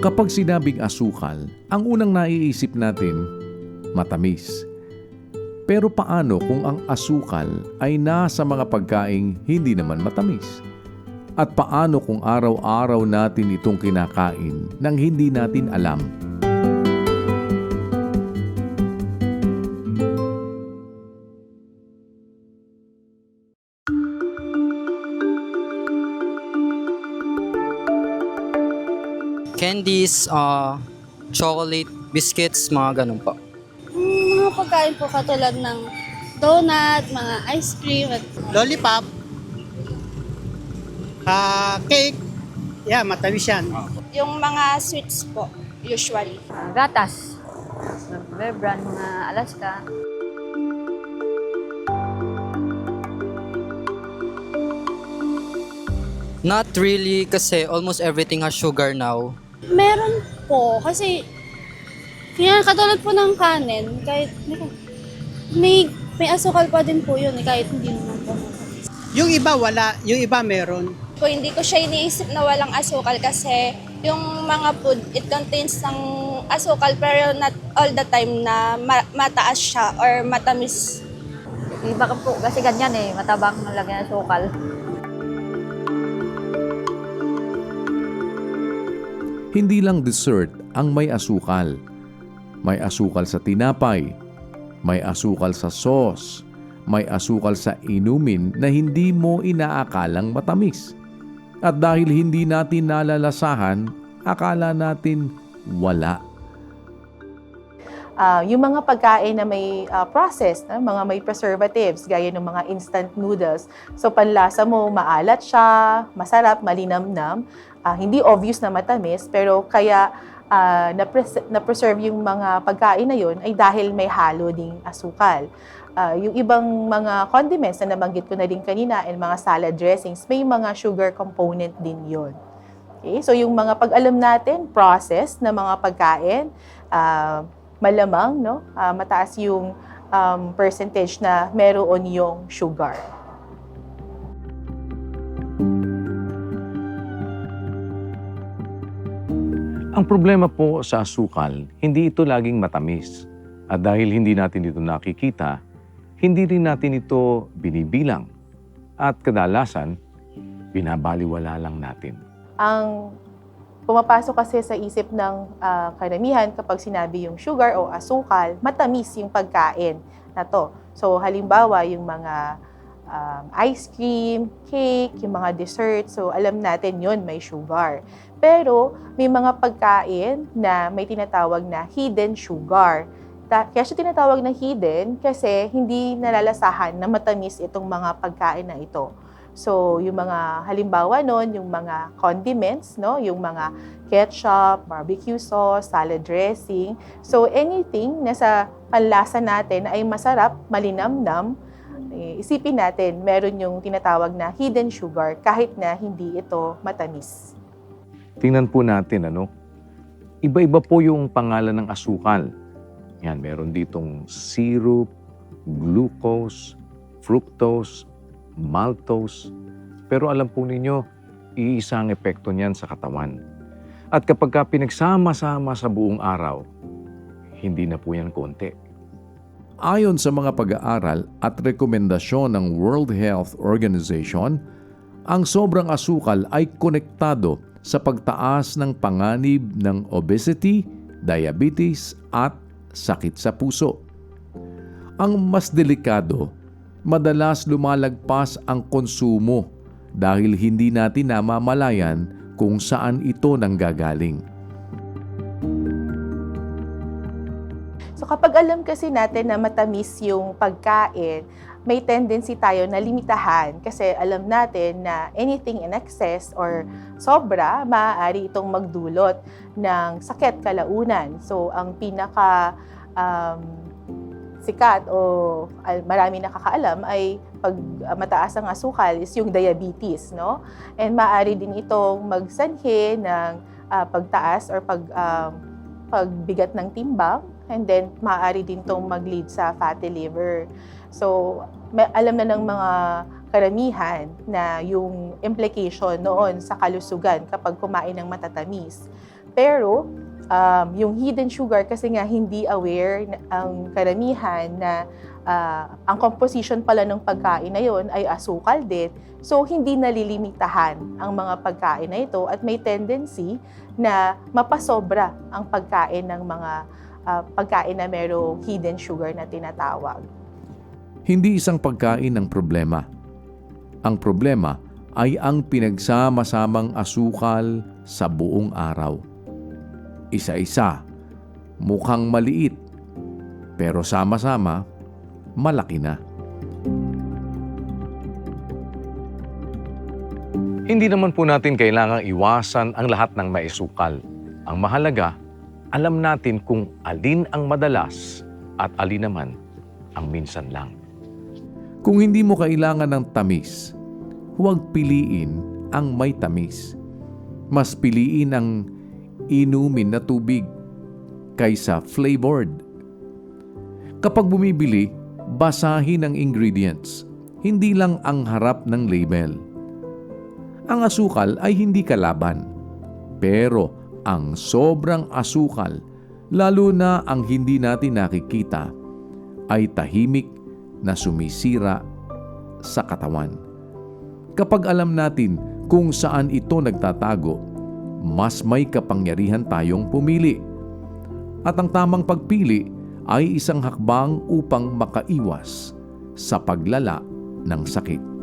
Kapag sinabing asukal, ang unang naiisip natin, matamis. Pero paano kung ang asukal ay nasa mga pagkaing hindi naman matamis? At paano kung araw-araw natin itong kinakain nang hindi natin alam? Candies, chocolate, biscuits, mga ganun po. Mga pagkain po katulad ng donut, mga ice cream, at Lollipop, cake, matamis yan. yung mga sweets po, usually. Gatas, Bear Brand, mga Alaska. Not really kasi almost everything has sugar now. Meron po, kasi kaya katulad po ng kanin, kahit may asukal pa din po yun, kahit hindi naman po matamis. Yung iba wala, yung iba meron. Po, hindi ko siya iniisip na walang asukal kasi yung mga food, it contains ng asukal pero not all the time na mataas siya or matamis. Iba ka po kasi ganyan matabang ng lagyan ng sukal. Hindi lang dessert ang may asukal. May asukal sa tinapay, may asukal sa sauce, may asukal sa inumin na hindi mo inaakalang matamis. At dahil hindi natin nalalasahan, akala natin wala. Yung mga pagkain na may processed, mga may preservatives, gaya ng mga instant noodles. So panlasa mo, maalat siya, masarap, malinamnam, hindi obvious na matamis, pero kaya na-preserve yung mga pagkain na yun ay dahil may halo ding asukal. Yung ibang mga condiments na nabanggit ko na din kanina and mga salad dressings, may mga sugar component din yun. Okay? So yung mga pag-alam natin, processed na mga pagkain, malamang mataas yung percentage na meron yung sugar. Ang problema po sa asukal, hindi ito laging matamis. At dahil hindi natin ito nakikita, hindi rin natin ito binibilang. At kadalasan, binabaliwala lang natin. Ang pumapasok kasi sa isip ng karamihan kapag sinabi yung sugar o asukal, matamis yung pagkain na to. So halimbawa yung mga ice cream, cake, yung mga dessert, so alam natin yun may sugar. Pero may mga pagkain na may tinatawag na hidden sugar. Kaya siya tinatawag na hidden kasi hindi nalalasahan na matamis itong mga pagkain na ito. So, yung mga halimbawa nun, yung mga condiments, yung mga ketchup, barbecue sauce, salad dressing. So, anything na sa panlasa natin ay masarap, malinamnam, isipin natin, meron yung tinatawag na hidden sugar kahit na hindi ito matamis. Tingnan po natin, iba-iba po yung pangalan ng asukal. Yan, meron ditong syrup, glucose, fructose, maltose. Pero alam po ninyo, iisa ang epekto niyan sa katawan. At kapag pinagsama-sama sa buong araw, hindi na po yan konti. Ayon sa mga pag-aaral at rekomendasyon ng World Health Organization, ang sobrang asukal ay konektado sa pagtaas ng panganib ng obesity, diabetes at sakit sa puso. Ang mas delikado, madalas lumalagpas ang konsumo dahil hindi natin namamalayan kung saan ito nanggagaling. So kapag alam kasi natin na matamis yung pagkain, may tendency tayo na limitahan kasi alam natin na anything in excess or sobra, maaari itong magdulot ng sakit kalaunan. So ang pinaka sikat o marami nakakaalam ay pag mataas ang asukal is yung diabetes, And maaari din itong magsanhi ng pagtaas or pagbigat ng timbang, and then maaari din itong mag-lead sa fatty liver. So alam na ng mga karamihan na yung implication noon sa kalusugan kapag kumain ng matatamis. Pero yung hidden sugar kasi nga hindi aware ang karamihan na ang composition pala ng pagkain na yon ay asukal din. So hindi nalilimitahan ang mga pagkain na ito at may tendency na mapasobra ang pagkain ng mga pagkain na merong hidden sugar na tinatawag. Hindi isang pagkain ang problema. Ang problema ay ang pinagsama-samang asukal sa buong araw. Isa-isa, mukhang maliit, pero sama-sama, malaki na. Hindi naman po natin kailangang iwasan ang lahat ng maisukal. Ang mahalaga, alam natin kung alin ang madalas at alin naman ang minsan lang. Kung hindi mo kailangan ng tamis, huwag piliin ang may tamis. Mas piliin ang inumin na tubig kaysa flavored. Kapag bumibili, basahin ang ingredients, hindi lang ang harap ng label. Ang asukal ay hindi kalaban, pero ang sobrang asukal, lalo na ang hindi natin nakikita, ay tahimik na sumisira sa katawan. Kapag alam natin kung saan ito nagtatago, mas may kapangyarihan tayong pumili. At ang tamang pagpili ay isang hakbang upang makaiwas sa paglala ng sakit.